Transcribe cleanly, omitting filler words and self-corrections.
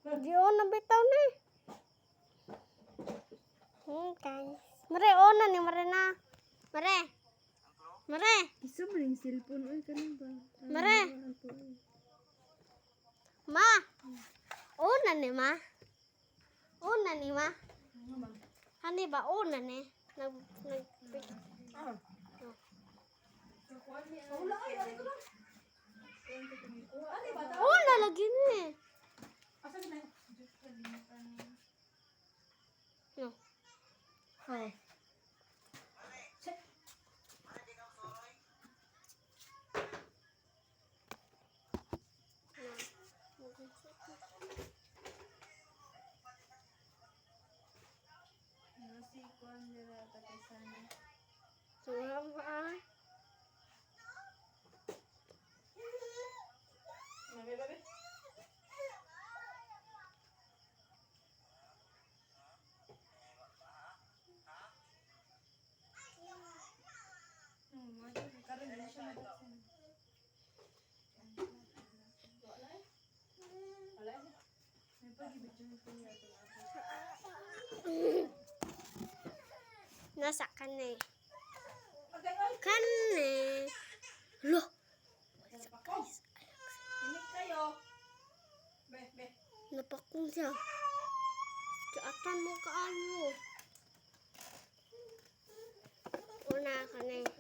Di na bitaw ni. Guys. Mare ona ni mare na. Mare. Mare. Isa mo yung cellphone. Uy, kanin ba? Mare. Ma. Una ni ma. Una ni ma. Hani ba una ni? Nag una lagi ni. No. Oh. Salamat. Nasa kan eh. Kan eh. Loh. Napakong siya. Kaatan mo kaayo. Una ka na eh.